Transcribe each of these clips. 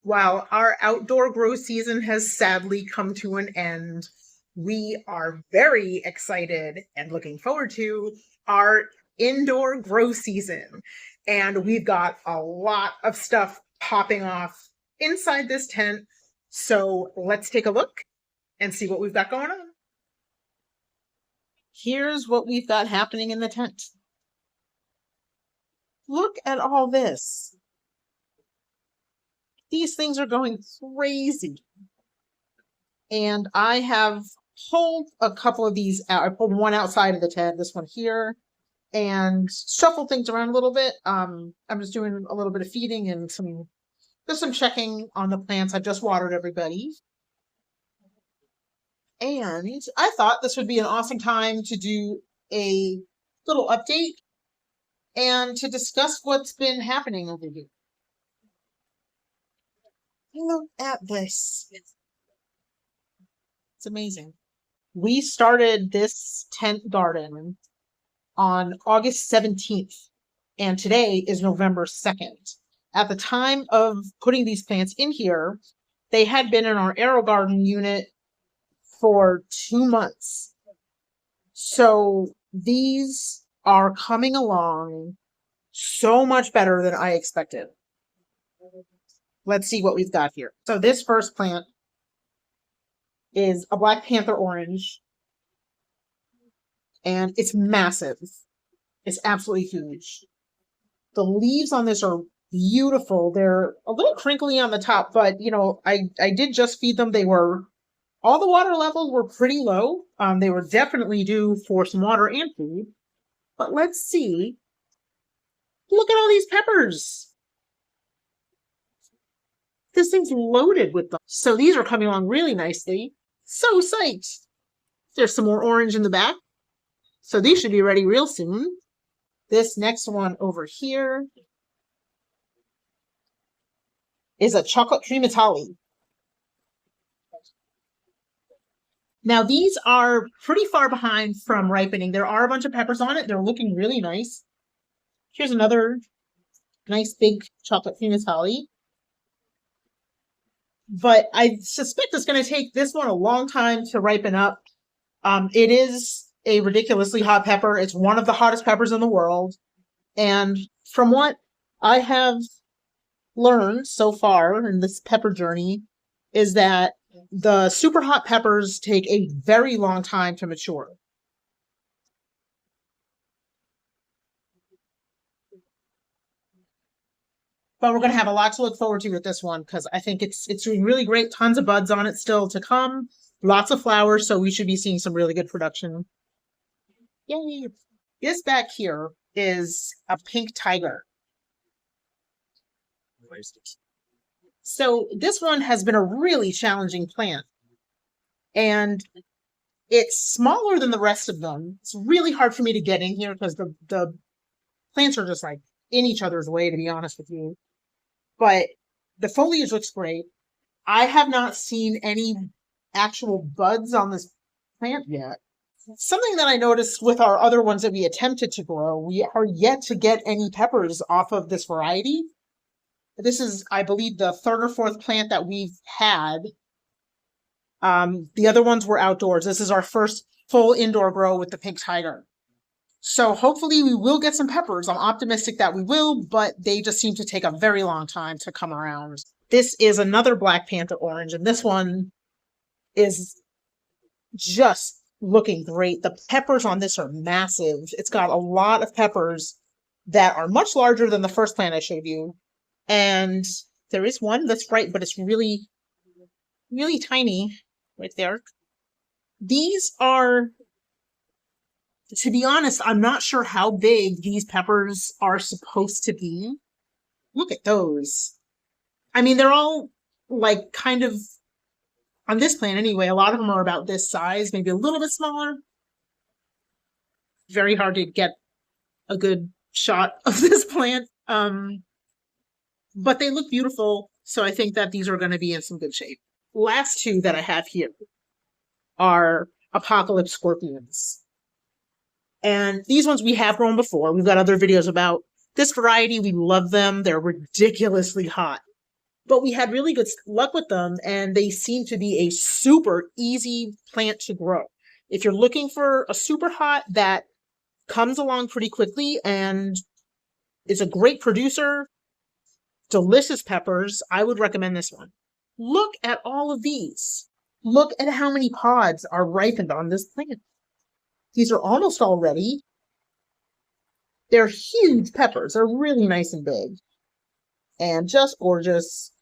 While our outdoor grow season has sadly come to an end, we are very excited and looking forward to our indoor grow season. And we've got a lot of stuff popping off inside this tent. So let's take a look and see what we've got going on. Here's what we've got happening in the tent. Look at all this. These things are going crazy. And I have pulled a couple of these out. I pulled one outside of the tent, this one here, and shuffled things around a little bit. I'm just doing a little bit of feeding and just some checking on the plants. I just watered everybody. And I thought this would be an awesome time to do a little update and to discuss what's been happening over here. Look at this. It's amazing. We started this tent garden on August 17th, and today is November 2nd. At the time of putting these plants in here, they had been in our AeroGarden unit for 2 months. So these are coming along so much better than I expected. Let's see what we've got here. So this first plant is a Black Panther orange, and it's massive. It's absolutely huge. The leaves on this are beautiful. They're a little crinkly on the top, but you know, I did just feed them. All the water levels were pretty low. They were definitely due for some water and food. But let's see. Look at all these peppers. This thing's loaded with them. So these are coming along really nicely. So psyched. There's some more orange in the back. So these should be ready real soon. This next one over here is a Chocolate Primotalii. Now these are pretty far behind from ripening. There are a bunch of peppers on it. They're looking really nice. Here's another nice big Chocolate Primotalii. But I suspect it's going to take this one a long time to ripen up. It is a ridiculously hot pepper. It's one of the hottest peppers in the world. And from what I have learned so far in this pepper journey is that the super hot peppers take a very long time to mature. But we're going to have a lot to look forward to with this one because I think it's doing really great. Tons of buds on it still to come. Lots of flowers, so we should be seeing some really good production. Yay! This back here is a pink tiger. So this one has been a really challenging plant. And it's smaller than the rest of them. It's really hard for me to get in here because the plants are just like in each other's way, to be honest with you. But the foliage looks great. I have not seen any actual buds on this plant yet. Something that I noticed with our other ones that we attempted to grow, we are yet to get any peppers off of this variety. This is, I believe, the third or fourth plant that we've had. The other ones were outdoors. This is our first full indoor grow with the pink tiger. So hopefully we will get some peppers. I'm optimistic that we will, but they just seem to take a very long time to come around. This is another Black Panther orange, and this one is just looking great. The peppers on this are massive. It's got a lot of peppers that are much larger than the first plant I showed you. And there is one that's bright, but it's really, really tiny right there. These are, to be honest, I'm not sure how big these peppers are supposed to be. Look at those. I mean, they're all like kind of, on this plant anyway, a lot of them are about this size, maybe a little bit smaller. Very hard to get a good shot of this plant. But they look beautiful, so I think that these are going to be in some good shape. Last two that I have here are Apocalypse Scorpions. And these ones we have grown before. We've got other videos about this variety. We love them. They're ridiculously hot. but we had really good luck with them, and they seem to be a super easy plant to grow. If you're looking for a super hot that comes along pretty quickly and is a great producer, delicious peppers, I would recommend this one. Look at all of these. Look at how many pods are ripened on this plant. These are almost all ready. They're huge peppers. They're really nice and big. And just gorgeous.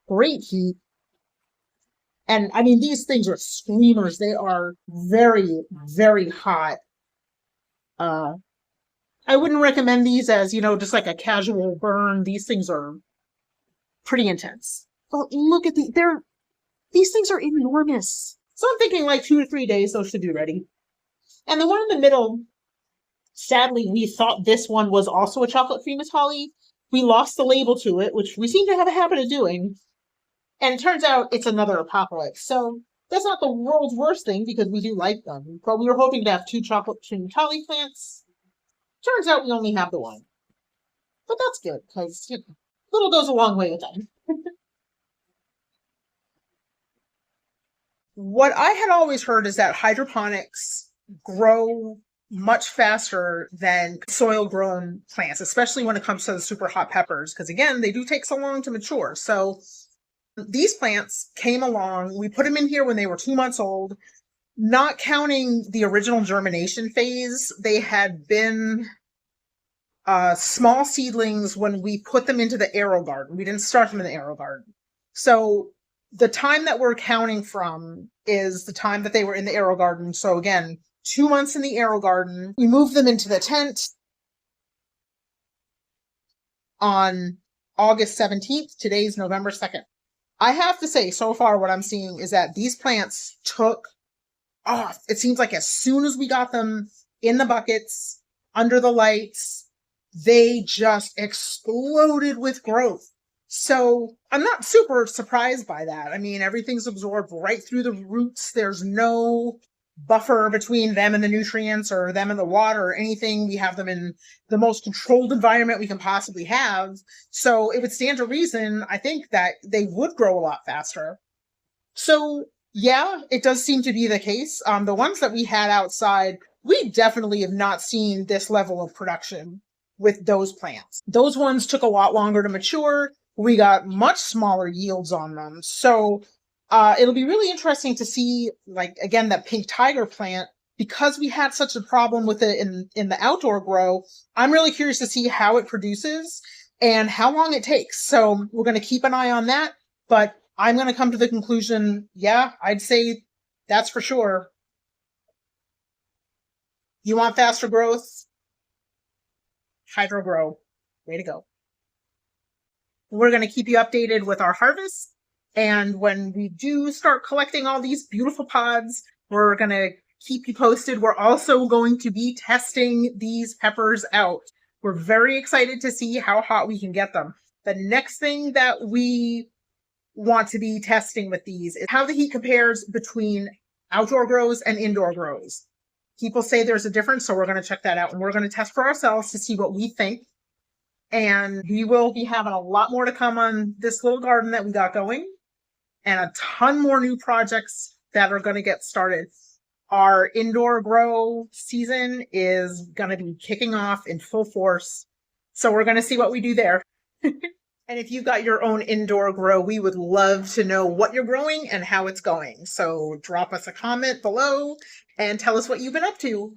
Great heat. And I mean, these things are screamers. They are very, very hot. I wouldn't recommend these as, just like a casual burn. These things are pretty intense. But look at these things are enormous. So I'm thinking like 2 to 3 days, those should be ready. And the one in the middle, sadly, we thought this one was also a Chocolate Primotalii. We lost the label to it, which we seem to have a habit of doing. And it turns out it's another apocalypse. So that's not the world's worst thing because we do like them. But we were hoping to have 2 Chocolate Primotalii plants. Turns out we only have the one. But that's good because little goes a long way with them. What I had always heard is that hydroponics grow much faster than soil grown plants, especially when it comes to the super hot peppers, because again, they do take so long to mature. So these plants came along, we put them in here when they were 2 months old, not counting the original germination phase. They had been small seedlings when we put them into the aero garden. We didn't start them in the aero garden. So the time that we're counting from is the time that they were in the aero garden. So again, 2 months in the aero garden. We moved them into the tent on August 17th. Today's November 2nd. I have to say, so far what I'm seeing is that these plants took off. It seems like as soon as we got them in the buckets, under the lights, they just exploded with growth. So I'm not super surprised by that. I mean, everything's absorbed right through the roots. There's no buffer between them and the nutrients or them and the water or anything. We have them in the most controlled environment we can possibly have. So it would stand to reason, I think, that they would grow a lot faster. So yeah, it does seem to be the case. The ones that we had outside, we definitely have not seen this level of production with those plants. Those ones took a lot longer to mature. We got much smaller yields on them. So it'll be really interesting to see, like, again, that pink tiger plant, because we had such a problem with it in the outdoor grow. I'm really curious to see how it produces and how long it takes. So we're going to keep an eye on that. But I'm going to come to the conclusion, yeah, I'd say that's for sure. You want faster growth? Hydro grow. Way to go. We're going to keep you updated with our harvest. And when we do start collecting all these beautiful pods, we're going to keep you posted. We're also going to be testing these peppers out. We're very excited to see how hot we can get them. The next thing that we want to be testing with these is how the heat compares between outdoor grows and indoor grows. People say there's a difference, so we're going to check that out. And we're going to test for ourselves to see what we think. And we will be having a lot more to come on this little garden that we got going, and a ton more new projects that are going to get started. Our indoor grow season is going to be kicking off in full force. So we're going to see what we do there. And if you've got your own indoor grow, we would love to know what you're growing and how it's going. So drop us a comment below and tell us what you've been up to.